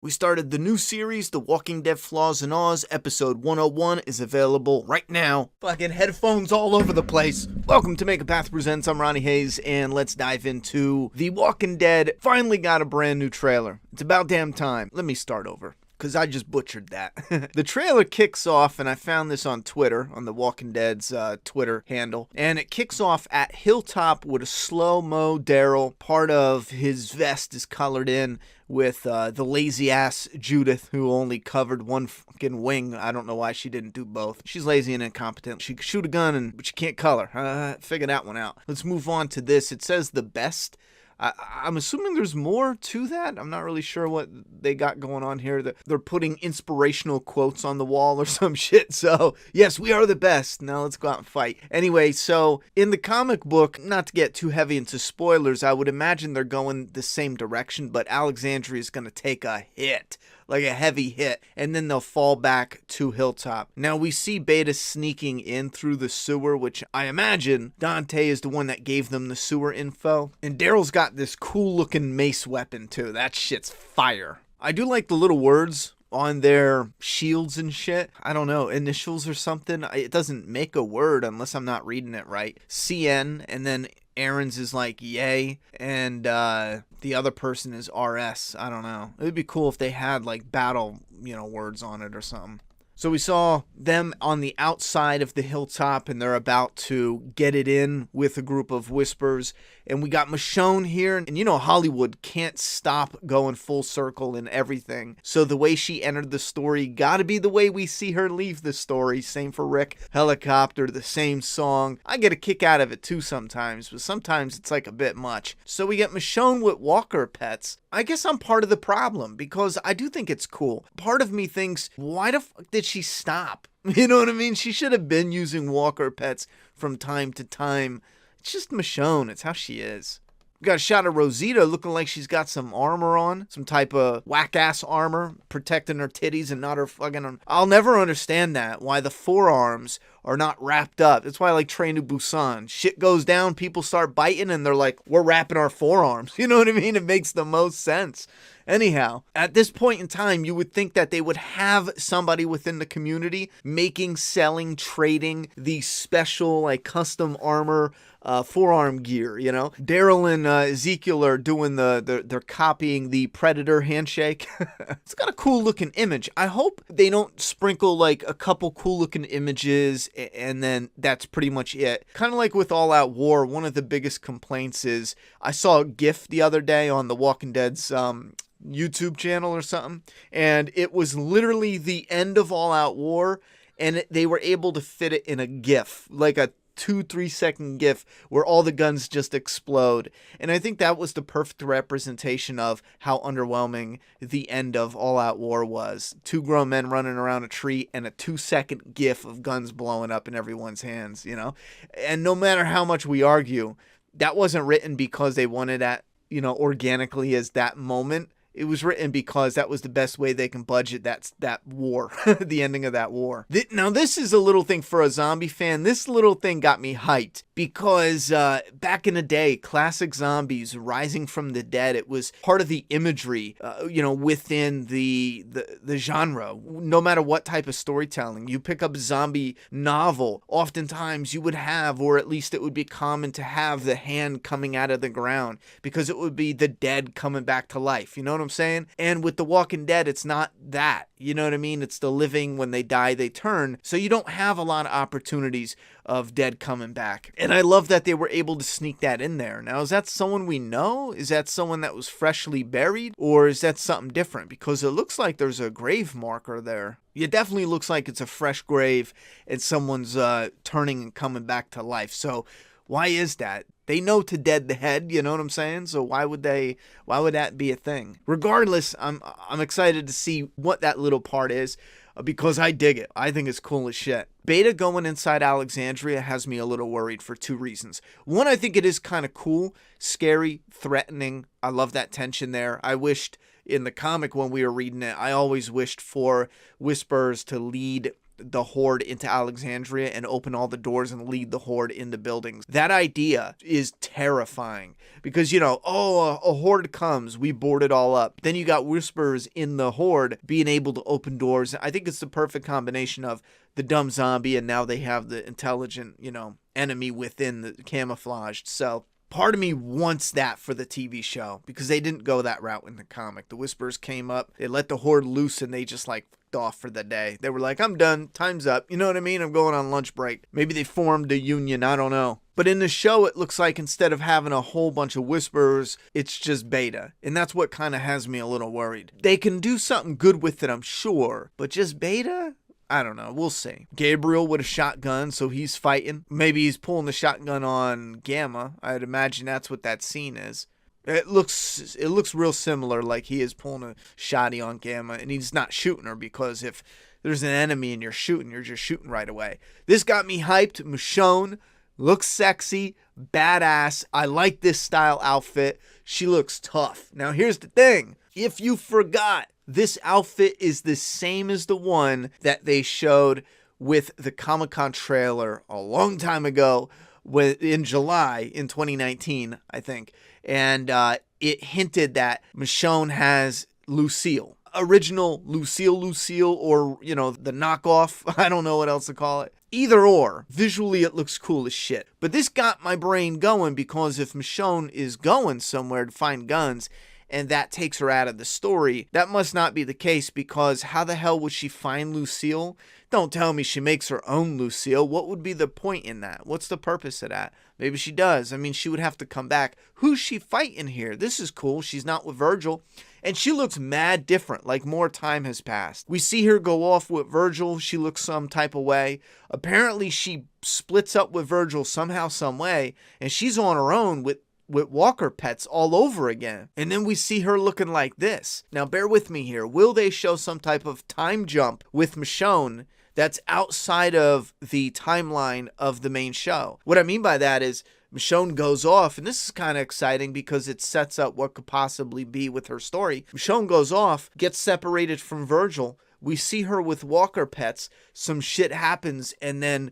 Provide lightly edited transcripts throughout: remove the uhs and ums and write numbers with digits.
We started the new series, The Walking Dead Flaws and Aws. Episode 101 is available right now. Fucking headphones all over the place. Welcome to Make a Path Presents. I'm Ronnie Hayes, and let's dive into The Walking Dead. Finally got a brand new trailer. It's about damn time. Let me start over, because I just butchered that. The trailer kicks off, and I found this on Twitter, on The Walking Dead's Twitter handle, and it kicks off at Hilltop with a slow-mo Daryl. Part of his vest is colored in with the lazy-ass Judith, who only covered one fucking wing. I don't know why she didn't do both. She's lazy and incompetent. She can shoot a gun, but she can't color. Figure that one out. Let's move on to this. It says the best. I'm assuming there's more to that. I'm not really sure what they got going on here. They're putting inspirational quotes on the wall or some shit. So, yes, we are the best. Now let's go out and fight. Anyway, so in the comic book, not to get too heavy into spoilers, I would imagine they're going the same direction, but Alexandria is going to take a hit. Like a heavy hit, and then they'll fall back to Hilltop. Now we see Beta sneaking in through the sewer, which I imagine Dante is the one that gave them the sewer info. And Daryl's got this cool looking mace weapon too. That shit's fire. I do like the little words on their shields and shit. I don't know, initials or something. It doesn't make a word unless I'm not reading it right. CN, and then Aaron's is like yay, and the other person is RS. I don't know. It would be cool if they had like battle, words on it or something. So we saw them on the outside of the hilltop, and they're about to get it in with a group of whispers. And we got Michonne here, and Hollywood can't stop going full circle in everything. So the way she entered the story gotta be the way we see her leave the story. Same for Rick. Helicopter, the same song. I get a kick out of it too sometimes, but sometimes it's like a bit much. So we get Michonne with walker pets. I guess I'm part of the problem, because I do think it's cool. Part of me thinks, why the fuck did she stop? You know what I mean? She should have been using walker pets from time to time. It's just Michonne. It's how she is. We got a shot of Rosita looking like she's got some armor on. Some type of whack-ass armor protecting her titties and not her fucking... I'll never understand that. Why the forearms are not wrapped up. That's why I like Train to Busan. Shit goes down, people start biting, and they're like, we're wrapping our forearms. You know what I mean? It makes the most sense. Anyhow, at this point in time, you would think that they would have somebody within the community making, selling, trading these special, like, custom armor forearm gear, Daryl and Ezekiel are doing they're copying the Predator handshake. It's got a cool looking image. I hope they don't sprinkle like a couple cool looking images and then that's pretty much it. Kind of like with All Out War, one of the biggest complaints is, I saw a GIF the other day on The Walking Dead's YouTube channel or something, and it was literally the end of All Out War, and they were able to fit it in a GIF, like a 2-3 second GIF where all the guns just explode. And I think that was the perfect representation of how underwhelming the end of All Out War was. 2 grown men running around a tree and a 2-second GIF of guns blowing up in everyone's hands, And no matter how much we argue, that wasn't written because they wanted that, organically as that moment. It was written because that was the best way they can budget that war, the ending of that war. Now, this is a little thing for a zombie fan. This little thing got me hyped because back in the day, classic zombies rising from the dead, it was part of the imagery, within the genre. No matter what type of storytelling, you pick up a zombie novel, oftentimes you would have, or at least it would be common to have, the hand coming out of the ground because it would be the dead coming back to life. You know what I'm saying? And with The Walking Dead, it's not that. You know what I mean? It's the living, when they die, they turn. So you don't have a lot of opportunities of dead coming back. And I love that they were able to sneak that in there. Now, is that someone we know? Is that someone that was freshly buried? Or is that something different? Because it looks like there's a grave marker there. It definitely looks like it's a fresh grave and someone's turning and coming back to life. So why is that? They know to dead the head, you know what I'm saying? So why would that be a thing? Regardless, I'm excited to see what that little part is because I dig it. I think it's cool as shit. Beta going inside Alexandria has me a little worried for 2 reasons. One, I think it is kind of cool, scary, threatening. I love that tension there. I wished in the comic when we were reading it, I always wished for Whispers to lead the Horde into Alexandria and open all the doors and lead the Horde into buildings. That idea is terrifying because, you know, a Horde comes, we board it all up. Then you got Whisperers in the Horde being able to open doors. I think it's the perfect combination of the dumb zombie and now they have the intelligent, you know, enemy within the camouflaged. So part of me wants that for the TV show because they didn't go that route in the comic. The Whisperers came up, they let the Horde loose, and they just like fucked off for the day. They were like, I'm done, time's up. You know what I mean? I'm going on lunch break. Maybe they formed a union, I don't know. But in the show, it looks like instead of having a whole bunch of Whisperers, it's just Beta. And that's what kind of has me a little worried. They can do something good with it, I'm sure. But just Beta? I don't know. We'll see. Gabriel with a shotgun, so he's fighting. Maybe he's pulling the shotgun on Gamma. I'd imagine that's what that scene is. It looks real similar, like he is pulling a shotty on Gamma, and he's not shooting her because if there's an enemy and you're just shooting right away. This got me hyped. Michonne looks sexy, badass. I like this style outfit. She looks tough. Now here's the thing. If you forgot, this outfit is the same as the one that they showed with the Comic-Con trailer a long time ago in July in 2019, I think. And it hinted that Michonne has Lucille. Original Lucille, or, you know, the knockoff. I don't know what else to call it. Either or, visually it looks cool as shit. But this got my brain going because if Michonne is going somewhere to find guns, and that takes her out of the story, that must not be the case because how the hell would she find Lucille? Don't tell me she makes her own Lucille. What would be the point in that? What's the purpose of that? Maybe she does. I mean, she would have to come back. Who's she fighting here? This is cool. She's not with Virgil. And she looks mad different, like more time has passed. We see her go off with Virgil. She looks some type of way. Apparently, she splits up with Virgil somehow, some way, and she's on her own with walker pets all over again. And then we see her looking like this. Now, bear with me here. Will they show some type of time jump with Michonne that's outside of the timeline of the main show? What I mean by that is Michonne goes off, and this is kind of exciting because it sets up what could possibly be with her story. Michonne goes off, gets separated from Virgil. We see her with walker pets. Some shit happens, and then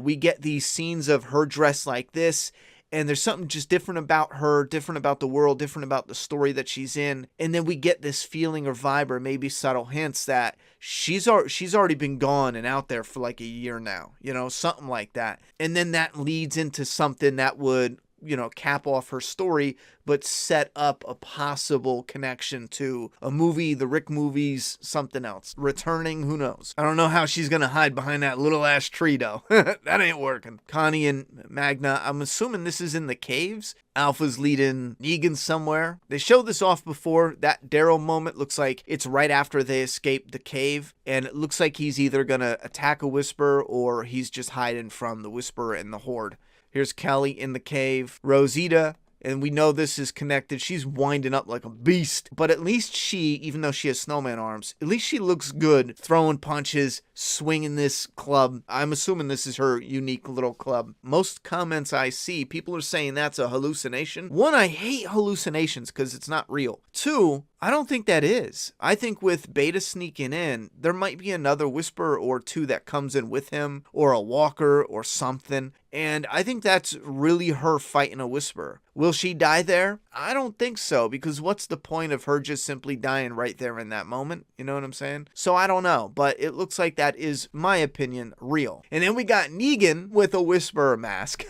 we get these scenes of her dressed like this. And there's something just different about her, different about the world, different about the story that she's in. And then we get this feeling or vibe or maybe subtle hints that she's already been gone and out there for like a year now, you know, something like that. And then that leads into something that would, you know, cap off her story, but set up a possible connection to a movie, the Rick movies, something else. Returning, who knows? I don't know how she's going to hide behind that little ass tree, though. That ain't working. Connie and Magna, I'm assuming this is in the caves. Alpha's leading Negan somewhere. They showed this off before. That Daryl moment looks like it's right after they escape the cave. And it looks like he's either going to attack a Whisperer or he's just hiding from the Whisperer and the Horde. Here's Kelly in the cave. Rosita, and we know this is connected. She's winding up like a beast. But at least she, even though she has snowman arms, at least she looks good throwing punches, swinging this club. I'm assuming this is her unique little club. Most comments I see, people are saying that's a hallucination. One, I hate hallucinations because it's not real. Two, I don't think that is. I think with Beta sneaking in, there might be another Whisperer or two that comes in with him, or a walker or something. And I think that's really her fighting a Whisperer. Will she die there? I don't think so, because what's the point of her just simply dying right there in that moment? You know what I'm saying? So I don't know, but it looks like that is, my opinion, real. And then we got Negan with a Whisperer mask.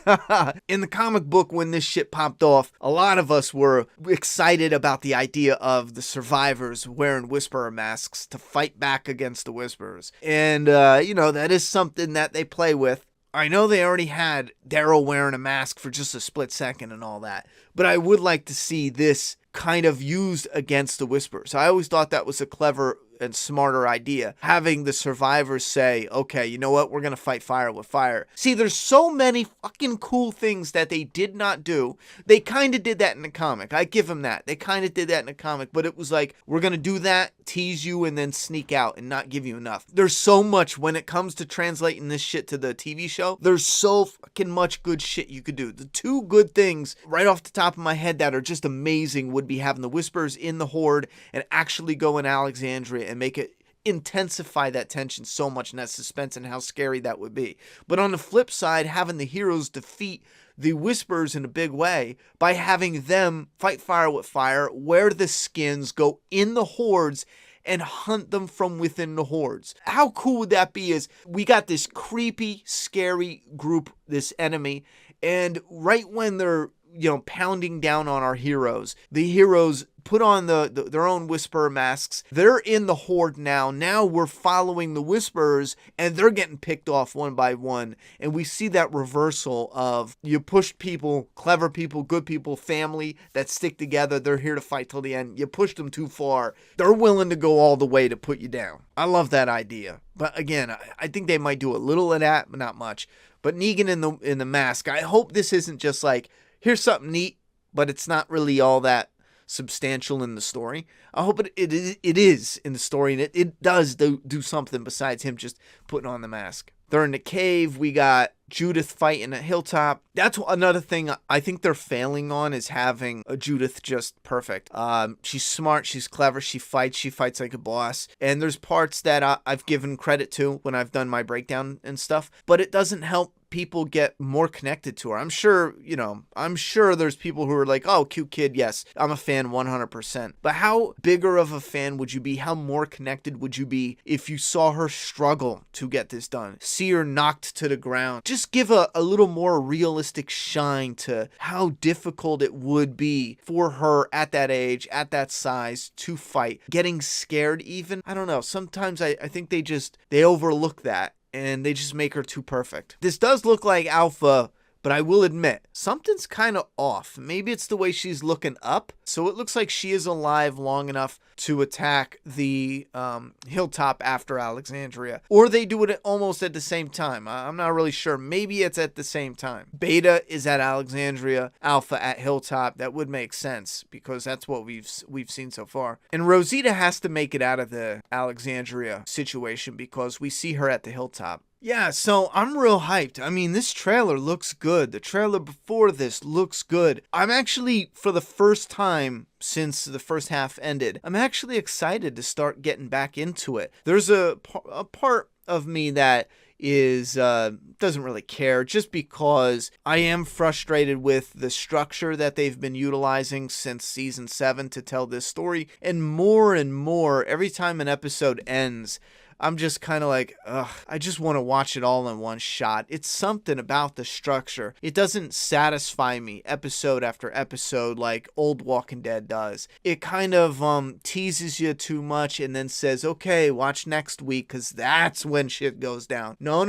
In the comic book, when this shit popped off, a lot of us were excited about the idea of the survivors wearing Whisperer masks to fight back against the Whisperers. And, you know, that is something that they play with. I know they already had Daryl wearing a mask for just a split second and all that, but I would like to see this kind of used against the Whisperers. I always thought that was a clever and smarter idea, having the survivors say, okay, you know what, we're gonna fight fire with fire. See, there's so many fucking cool things that they did not do. They kind of did that in the comic. I give them that. They kind of did that in the comic, but it was like, we're gonna do that, tease you, and then sneak out and not give you enough. There's so much when it comes to translating this shit to the TV show. There's so fucking much good shit you could do. The two good things right off the top of my head that are just amazing would be having the Whisperers in the Horde and actually go in Alexandria and make it intensify that tension so much and that suspense and how scary that would be. But on the flip side, having the heroes defeat the Whisperers in a big way by having them fight fire with fire, wear the skins, go in the hordes, and hunt them from within the hordes. How cool would that be? Is we got this creepy, scary group, this enemy, and right when they're pounding down on our heroes, the heroes put on their own Whisperer masks. They're in the horde now. Now we're following the Whisperers, and they're getting picked off one by one. And we see that reversal of you push people, clever people, good people, family that stick together. They're here to fight till the end. You push them too far, they're willing to go all the way to put you down. I love that idea. But again, I think they might do a little of that, but not much. But Negan in the mask, I hope this isn't just like, here's something neat, but it's not really all that substantial in the story. I hope it is in the story, and it does do something besides him just putting on the mask. They're in the cave. We got Judith fighting a hilltop. That's another thing I think they're failing on, is having a Judith just perfect. She's smart, she's clever, she fights like a boss. And there's parts that I've given credit to when I've done my breakdown and stuff, but it doesn't help people get more connected to her. I'm sure there's people who are like, oh, cute kid, yes, I'm a fan 100%. But how bigger of a fan would you be? How more connected would you be if you saw her struggle to get this done? See her knocked to the ground. Just give a little more realistic shine to how difficult it would be for her at that age, at that size, to fight. Getting scared even. I don't know. Sometimes I think they overlook that, and they just make her too perfect. This does look like Alpha, but I will admit, something's kind of off. Maybe it's the way she's looking up. So it looks like she is alive long enough to attack the hilltop after Alexandria. Or they do it almost at the same time. I'm not really sure. Maybe it's at the same time. Beta is at Alexandria, Alpha at Hilltop. That would make sense because that's what we've seen so far. And Rosita has to make it out of the Alexandria situation because we see her at the hilltop. Yeah, so I'm real hyped. I mean, this trailer looks good. The trailer before this looks good. I'm actually, for the first time since the first half ended, I'm actually excited to start getting back into it. There's a part of me that is doesn't really care, just because I am frustrated with the structure that they've been utilizing since season 7 to tell this story. And more, every time an episode ends, I'm just kind of like, ugh, I just want to watch it all in one shot. It's something about the structure. It doesn't satisfy me episode after episode like old Walking Dead does. It kind of teases you too much and then says, okay, watch next week because that's when shit goes down. No.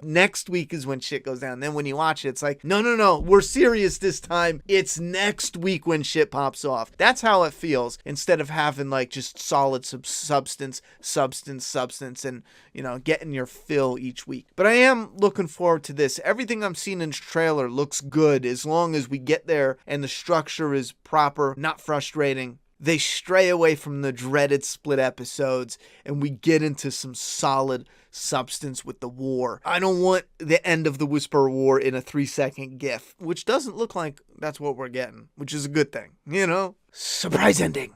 Next week is when shit goes down. Then when you watch it, it's like, no, we're serious this time. It's next week when shit pops off. That's how it feels, instead of having like just solid substance, and getting your fill each week. But I am looking forward to this. Everything I'm seeing in this trailer looks good as long as we get there and the structure is proper, not frustrating. They stray away from the dreaded split episodes and we get into some solid substance with the war. I don't want the end of the Whisperer War in a 3-second gif, which doesn't look like that's what we're getting, which is a good thing, Surprise ending.